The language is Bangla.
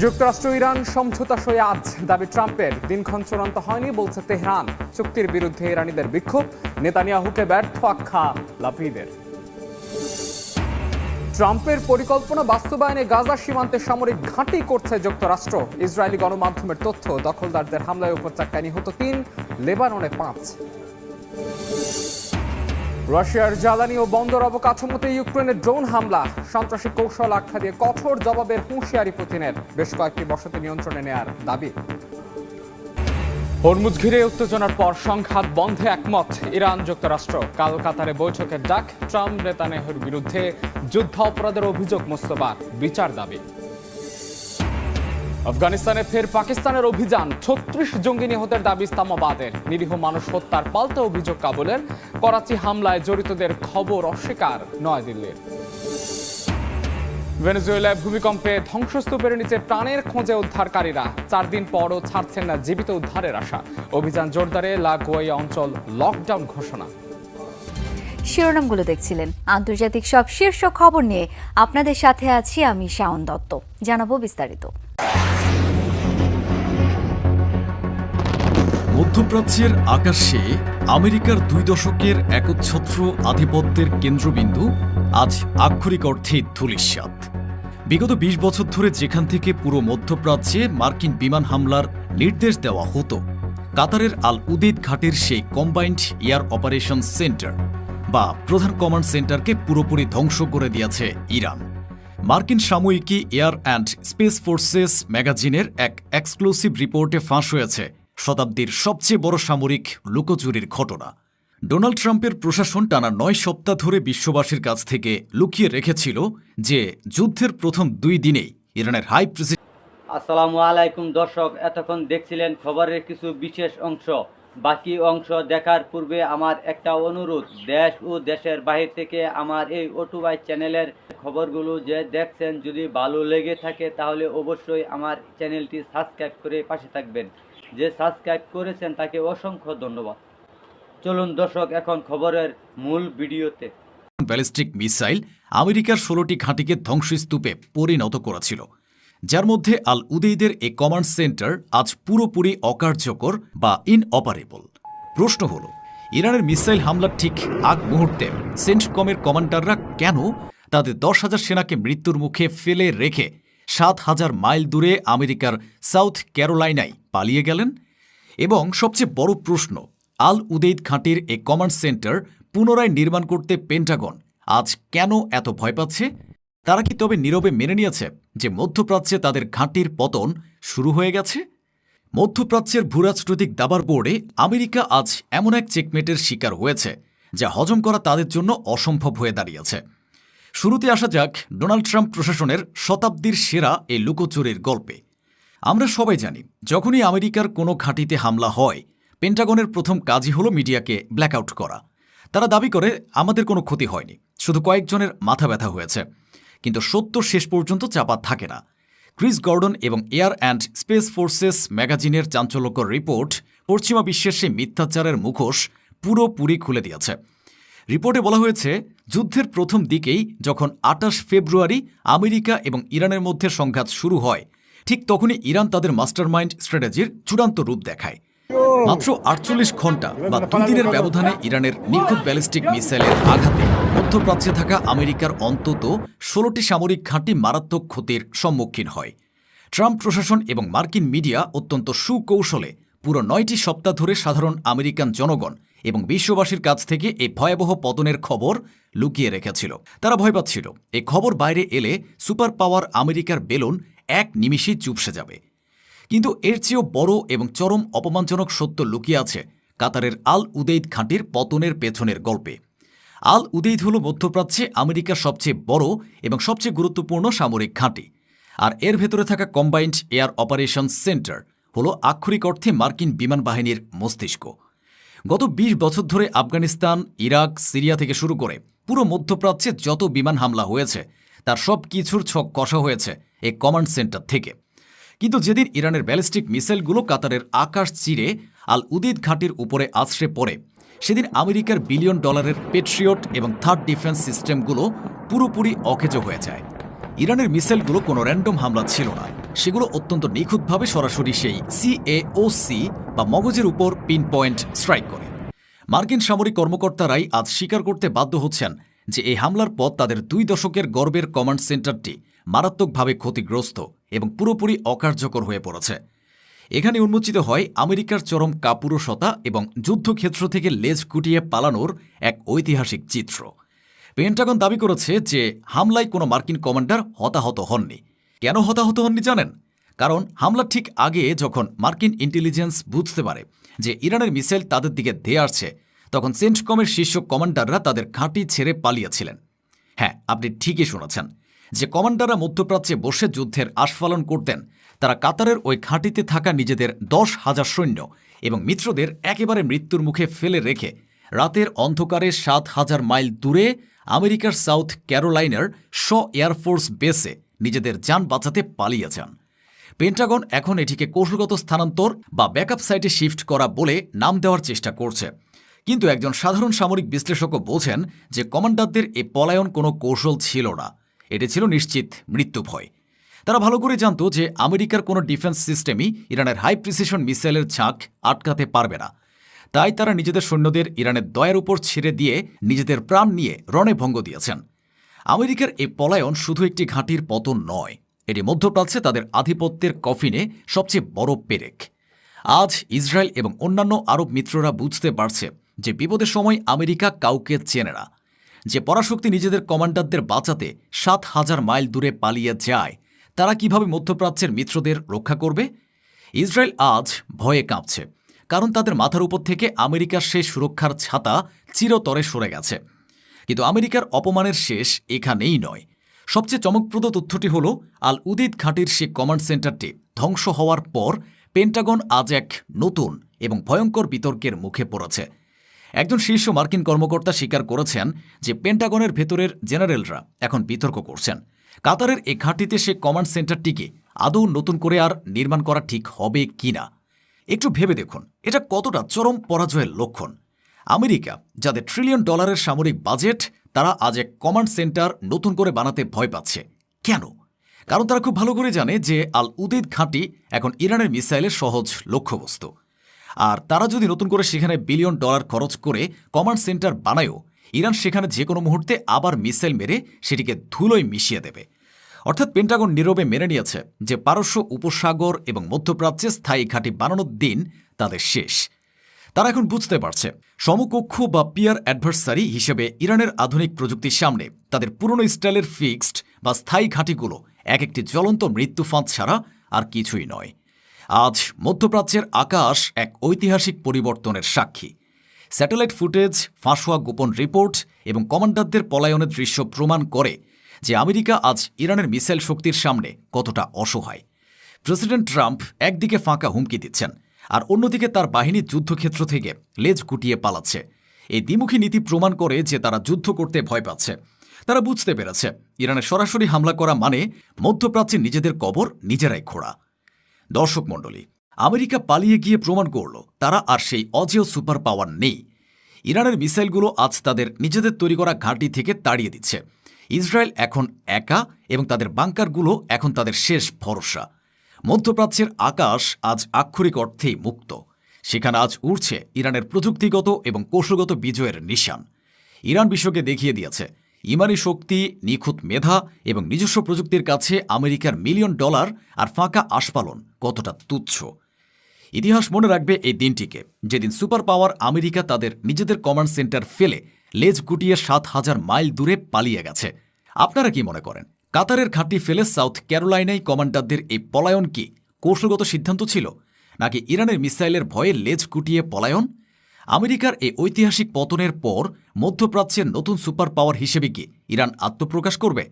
যুক্তরাষ্ট্র ইরান সমঝোতা সই আজ, দাবি ট্রাম্পের। দিনক্ষণ চূড়ান্ত হয়নি বলছে তেহরান। চুক্তির বিরুদ্ধে ইরানিদের বিক্ষোভ, নেতানিয়াহুকে ব্যর্থ আখ্যা লাপিদের। ট্রাম্পের পরিকল্পনা বাস্তবায়নে গাজা সীমান্তে সামরিক ঘাঁটি করছে যুক্তরাষ্ট্র। ইসরায়েলি গণমাধ্যমের তথ্য, দখলদারদের হামলায় উপত্যকায় নিহত 3, লেবাননে 5। রাশিয়ার জ্বালানি ও বন্দর অবকাঠামোতে ইউক্রেনের ড্রোন হামলা, সন্ত্রাসী কৌশল আখ্যা দিয়ে কঠোর জবাবের হুঁশিয়ারি পুতিনের। বেশ কয়েকটি বসতি নিয়ন্ত্রণে নেয়ার দাবি। হরমুজ ঘিরে উত্তেজনার পর সংঘাত বন্ধে একমত ইরান যুক্তরাষ্ট্র। কাল কাতারে বৈঠকের ডাক। ট্রাম্প নেতানিয়াহুর বিরুদ্ধে যুদ্ধ অপরাধের অভিযোগ মোস্তফার, বিচার দাবি। আফগানিস্তানে ফের পাকিস্তানের অভিযান, 36 জঙ্গি নিহতের দাবি ইসলামাবাদের। নিরীহ মানুষ হত্যার পাল্টা অভিযোগ কাবুলের। করাচি হামলায় জড়িতদের খবর অস্বীকার নয়াদিল্লির। ভেনেজুয়েলায় ভূমিকম্পে ধ্বংসস্তূপের নিচে প্রাণের খোঁজে উদ্ধারকারীরা। 4 দিন পরও ছাড়ছেন না জীবিত উদ্ধারের আশা। অভিযান জোরদারে লা গুয়াইয়া অঞ্চল লকডাউন ঘোষণা। শিরোনামগুলো দেখছিলেন। আন্তর্জাতিক সব শীর্ষ খবর নিয়ে আপনাদের সাথে আছি আমি শাওন দত্ত। জানাবো বিস্তারিত। মধ্যপ্রাচ্যের আকাশে আমেরিকার 2 দশকের একচ্ছত্র আধিপত্যের কেন্দ্রবিন্দু আজ আক্ষরিক অর্থে ধূলিসাৎ। বিগত 20 বছর ধরে যেখান থেকে পুরো মধ্যপ্রাচ্যে মার্কিন বিমান হামলার নির্দেশ দেওয়া হতো, কাতারের আল উদেইদ ঘাটের সেই কম্বাইন্ড এয়ার অপারেশন সেন্টার বা প্রধান কমান্ড সেন্টারকে পুরোপুরি ধ্বংস করে দিয়েছে ইরান। মার্কিন সাময়িকী এয়ার অ্যান্ড স্পেস ফোর্সেস ম্যাগাজিনের এক এক্সক্লুসিভ রিপোর্টে ফাঁস হয়েছে শতাব্দীর সবচেয়ে বড় সামরিক লুকোচুরির ঘটনা। ডোনাল্ড ট্রাম্পের প্রশাসন টানা 9 সপ্তাহ ধরে বিশ্ববাসীর কাছ থেকে লুকিয়ে রেখেছিল যে যুদ্ধের প্রথম 2 দিনেই ইরানের হাই প্রেসিডেন্ট। আসসালামু আলাইকুম দর্শক, এতক্ষণ দেখছিলেন খবরের কিছু বিশেষ অংশ। বাকি অংশ দেখার পূর্বে আমার একটা অনুরোধ, দেশ ও দেশের বাহির থেকে আমার এই অটুবাই চ্যানেলের খবরগুলো যে দেখছেন, যদি ভালো লেগে থাকে তাহলে অবশ্যই আমার চ্যানেলটি সাবস্ক্রাইব করে পাশে থাকবেন। যে সাবস্ক্রাইব করেছেন তাকে অসংখ্য ধন্যবাদ। চলুন দর্শক, এখন খবরের মূল ভিডিওতে। ব্যালিস্টিক মিসাইল আমেরিকার 16টি ঘাঁটিকে ধ্বংসস্তূপে পরিণত করেছিল, যার মধ্যে আল উদেইদের এ কমান্ড সেন্টার আজ পুরোপুরি অকার্যকর বা ইনঅপারেবল। প্রশ্ন হল, ইরানের মিসাইল হামলার ঠিক আগ মুহূর্তে সেন্টকমের কমান্ডাররা কেন তাদের 10,000 সেনাকে মৃত্যুর মুখে ফেলে রেখে 7,000 মাইল দূরে আমেরিকার সাউথ ক্যারোলাইনায় পালিয়ে গেলেন? এবং সবচেয়ে বড় প্রশ্ন, আল উদেইদ ঘাঁটির এ কমান্ড সেন্টার পুনরায় নির্মাণ করতে পেন্টাগন আজ কেন এত ভয় পাচ্ছে? তারা কি তবে নীরবে মেনে নিয়েছে যে মধ্যপ্রাচ্যে তাদের ঘাঁটির পতন শুরু হয়ে গেছে? মধ্যপ্রাচ্যের ভূরাজনৈতিক দাবার বোর্ডে আমেরিকা আজ এমন এক চেকমেটের শিকার হয়েছে যা হজম করা তাদের জন্য অসম্ভব হয়ে দাঁড়িয়েছে। শুরুতে আসা যাক ডোনাল্ড ট্রাম্প প্রশাসনের শতাব্দীর সেরা এই লুকোচুরির গল্পে। আমরা সবাই জানি, যখনই আমেরিকার কোনো ঘাঁটিতে হামলা হয়, পেন্টাগনের প্রথম কাজই হলো মিডিয়াকে ব্ল্যাকআউট করা। তারা দাবি করে আমাদের কোনো ক্ষতি হয়নি, শুধু কয়েকজনের মাথা ব্যথা হয়েছে। কিন্তু সত্য শেষ পর্যন্ত চাপা থাকে না। ক্রিস গর্ডন এবং এয়ার অ্যান্ড স্পেস ফোর্সেস ম্যাগাজিনের চাঞ্চল্যকর রিপোর্ট পশ্চিমা বিশ্বের সেই মিথ্যাচারের মুখোশ পুরোপুরি খুলে দিয়েছে। রিপোর্টে বলা হয়েছে, যুদ্ধের প্রথম দিকেই যখন 28 ফেব্রুয়ারি আমেরিকা এবং ইরানের মধ্যে সংঘাত শুরু হয়, ঠিক তখনই ইরান তাদের মাস্টারমাইন্ড স্ট্র্যাটেজির চূড়ান্ত রূপ দেখায়। মাত্র 48 ঘণ্টা বা 2 দিনের ব্যবধানে ইরানের নিখুঁত ব্যালিস্টিক মিসাইলের আঘাতে মধ্যপ্রাচ্যে থাকা আমেরিকার অন্তত 16টি সামরিক ঘাঁটি মারাত্মক ক্ষতির সম্মুখীন হয়। ট্রাম্প প্রশাসন এবং মার্কিন মিডিয়া অত্যন্ত সুকৌশলে পুরো 9টি সপ্তাহ ধরে সাধারণ আমেরিকান জনগণ এবং বিশ্ববাসীর কাছ থেকে এই ভয়াবহ পতনের খবর লুকিয়ে রেখেছিল। তারা ভয় পাচ্ছিল এই খবর বাইরে এলে সুপার পাওয়ার আমেরিকার বেলুন এক নিমিষেই চুপসে যাবে। কিন্তু এর চেয়েও বড় এবং চরম অপমানজনক সত্য লুকিয়ে আছে কাতারের আল উদেইদ ঘাঁটির পতনের পেছনের গল্পে। আল উদেইদ হল মধ্যপ্রাচ্যে আমেরিকার সবচেয়ে বড় এবং সবচেয়ে গুরুত্বপূর্ণ সামরিক ঘাঁটি, আর এর ভেতরে থাকা কম্বাইন্ড এয়ার অপারেশন সেন্টার হল আক্ষরিক অর্থে মার্কিন বিমান বাহিনীর মস্তিষ্ক। গত 20 বছর ধরে আফগানিস্তান, ইরাক, সিরিয়া থেকে শুরু করে পুরো মধ্যপ্রাচ্যে যত বিমান হামলা হয়েছে তার সব কিছুর ছক কষা হয়েছে এই কমান্ড সেন্টার থেকে। কিন্তু যেদিন ইরানের ব্যালিস্টিক মিসাইলগুলো কাতারের আকাশ চিরে আল উদেইদ ঘাঁটির উপরে আছড়ে পড়ে, সেদিন আমেরিকার $1 বিলিয়ন পেট্রিয়ট এবং থার্ড ডিফেন্স সিস্টেমগুলো পুরোপুরি অকেজো হয়ে যায়। ইরানের মিসাইলগুলো কোনো র্যান্ডম হামলা ছিল না, সেগুলো অত্যন্ত নিখুঁতভাবে সরাসরি সেই CAOC বা মগজের উপর পিন পয়েন্ট স্ট্রাইক করে। মার্কিন সামরিক কর্মকর্তারাই আজ স্বীকার করতে বাধ্য হচ্ছেন যে এই হামলার পর তাদের 2 দশকের গর্বের কমান্ড সেন্টারটি মারাত্মকভাবে ক্ষতিগ্রস্ত এবং পুরোপুরি অকার্যকর হয়ে পড়েছে। এখানে উন্মোচিত হয় আমেরিকার চরম কাপুরুষতা এবং যুদ্ধক্ষেত্র থেকে লেজ গুটিয়ে পালানোর এক ঐতিহাসিক চিত্র। পেন্টাগন দাবি করেছে যে হামলায় কোনো মার্কিন কমান্ডার হতাহত হননি। কেন হতাহত হননি জানেন? কারণ হামলার ঠিক আগে যখন মার্কিন ইন্টেলিজেন্স বুঝতে পারে যে ইরানের মিসাইল তাদের দিকে ধেয়ে আসছে, তখন সেন্টকমের শীর্ষ কমান্ডাররা তাদের ঘাঁটি ছেড়ে পালিয়েছিলেন। হ্যাঁ, আপনি ঠিকই শুনেছেন, যে কমান্ডাররা মধ্যপ্রাচ্যে বসে যুদ্ধের আস্ফালন করতেন, তারা কাতারের ওই ঘাঁটিতে থাকা নিজেদের 10,000 সৈন্য এবং মিত্রদের একেবারে মৃত্যুর মুখে ফেলে রেখে রাতের অন্ধকারে 7,000 মাইল দূরে আমেরিকার সাউথ ক্যারোলাইনার এয়ারফোর্স বেসে নিজেদের যান বাঁচাতে পালিয়ে যান। পেন্টাগন এখন এটিকে কৌশলগত স্থানান্তর বা ব্যাকআপ সাইটে শিফট করা বলে নাম দেওয়ার চেষ্টা করছে। কিন্তু একজন সাধারণ সামরিক বিশ্লেষকও বোঝেন যে কমান্ডারদের এ পলায়ন কোনো কৌশল ছিল না, এটি ছিল নিশ্চিত মৃত্যু ভয়। তারা ভালো করে জানত যে আমেরিকার কোনো ডিফেন্স সিস্টেমই ইরানের হাই প্রিসিশন মিসাইলের ঝাঁক আটকাতে পারবে না। তাই তারা নিজেদের সৈন্যদের ইরানের দয়ার উপর ছেড়ে দিয়ে নিজেদের প্রাণ নিয়ে রণে ভঙ্গ দিয়েছেন। আমেরিকার এই পলায়ন শুধু একটি ঘাঁটির পতন নয়, এটি মধ্যপ্রাচ্যে তাদের আধিপত্যের কফিনে সবচেয়ে বড় পেরেক। আজ ইসরায়েল এবং অন্যান্য আরব মিত্ররা বুঝতে পারছে যে বিপদের সময় আমেরিকা কাউকে চেনে না। যে পরাশক্তি নিজেদের কমান্ডারদের বাঁচাতে 7,000 মাইল দূরে পালিয়ে যায়, তারা কিভাবে মধ্যপ্রাচ্যের মিত্রদের রক্ষা করবে? ইসরায়েল আজ ভয়ে কাঁপছে, কারণ তাদের মাথার উপর থেকে আমেরিকার সেই সুরক্ষার ছাতা চিরতরে সরে গেছে। কিন্তু আমেরিকার অপমানের শেষ এখানেই নয়। সবচেয়ে চমকপ্রদ তথ্যটি হল আল উদেইদ ঘাঁটির সে কমান্ড সেন্টারটি ধ্বংস হওয়ার পর পেন্টাগন আজ এক নতুন এবং ভয়ঙ্কর বিতর্কের মুখে পড়েছে। একজন শীর্ষ মার্কিন কর্মকর্তা স্বীকার করেছেন যে পেন্টাগনের ভেতরের জেনারেলরা এখন বিতর্ক করছেন কাতারের এ ঘাঁটিতে সে কমান্ড সেন্টারটিকে আদৌ নতুন করে আর নির্মাণ করা ঠিক হবে কিনা। একটু ভেবে দেখুন, এটা কতটা চরম পরাজয়ের লক্ষণ। আমেরিকা, যাদের $1 ট্রিলিয়ন সামরিক বাজেট, তারা আজ এক কমান্ড সেন্টার নতুন করে বানাতে ভয় পাচ্ছে। কেন? কারণ তারা খুব ভালো করে জানে যে আল উদেইদ ঘাঁটি এখন ইরানের মিসাইলের সহজ লক্ষ্যবস্তু। আর তারা যদি নতুন করে সেখানে $1 বিলিয়ন খরচ করে কমান্ড সেন্টার বানায়ও, ইরান সেখানে যে কোনো মুহূর্তে আবার মিসাইল মেরে সেটিকে ধুলোয় মিশিয়ে দেবে। অর্থাৎ পেন্টাগন নীরবে মেনে নিয়েছে যে পারস্য উপসাগর এবং মধ্যপ্রাচ্যে স্থায়ী ঘাঁটি বানানোর দিন তাদের শেষ। তারা এখন বুঝতে পারছে সমকক্ষ বা পিয়ার অ্যাডভার্সারি হিসেবে ইরানের আধুনিক প্রযুক্তির সামনে তাদের পুরনো স্টাইলের ফিক্সড বা স্থায়ী ঘাঁটিগুলো এক একটি জ্বলন্ত মৃত্যুফাঁদ ছাড়া আর কিছুই নয়। আজ মধ্যপ্রাচ্যের আকাশ এক ঐতিহাসিক পরিবর্তনের সাক্ষী। স্যাটেলাইট ফুটেজ, ফাঁস হওয়া গোপন রিপোর্ট এবং কমান্ডারদের পলায়নের দৃশ্য প্রমাণ করে যে আমেরিকা আজ ইরানের মিসাইল শক্তির সামনে কতটা অসহায়। প্রেসিডেন্ট ট্রাম্প একদিকে ফাঁকা হুমকি দিচ্ছেন, আর অন্যদিকে তার বাহিনী যুদ্ধক্ষেত্র থেকে লেজ গুটিয়ে পালাচ্ছে। এই দ্বিমুখী নীতি প্রমাণ করে যে তারা যুদ্ধ করতে ভয় পাচ্ছে। তারা বুঝতে পেরেছে ইরানে সরাসরি হামলা করা মানে মধ্যপ্রাচ্যে নিজেদের কবর নিজেরাই খোঁড়া। দর্শক মণ্ডলী, আমেরিকা পালিয়ে গিয়ে প্রমাণ করল তারা আর সেই অজেয় সুপার পাওয়ার নেই। ইরানের মিসাইলগুলো আজ তাদের নিজেদের তৈরি করা ঘাঁটি থেকে তাড়িয়ে দিচ্ছে। ইসরায়েল এখন একা এবং তাদের বাংকারগুলো এখন তাদের শেষ ভরসা। মধ্যপ্রাচ্যের আকাশ আজ আক্ষরিক অর্থেই মুক্ত। সেখানে আজ উড়ছে ইরানের প্রযুক্তিগত এবং কৌশলগত বিজয়ের নিশান। ইরান বিশ্বকে দেখিয়ে দিয়েছে ইমানি শক্তি, নিখুঁত মেধা এবং নিজস্ব প্রযুক্তির কাছে আমেরিকার $1 মিলিয়ন আর ফাঁকা আস্ফালন কতটা তুচ্ছ। ইতিহাস মনে রাখবে এই দিনটিকে, যেদিন সুপার পাওয়ার আমেরিকা তাদের নিজেদের কমান্ড সেন্টার ফেলে লেজ গুটিয়ে 7,000 মাইল দূরে পালিয়ে গেছে। আপনারা কি মনে করেন, কাতারের ঘাঁটি ফেলে সাউথ ক্যারোলাইনায় কমান্ডারদের এই পলায়ন কি কৌশলগত সিদ্ধান্ত ছিল, নাকি ইরানের মিসাইলের ভয়ে লেজ গুটিয়ে পলায়ন? আমেরিকার এই ঐতিহাসিক পতনের পর মধ্যপ্রাচ্যের নতুন সুপার পাওয়ার হিসেবে কি ইরান আত্মপ্রকাশ করবে?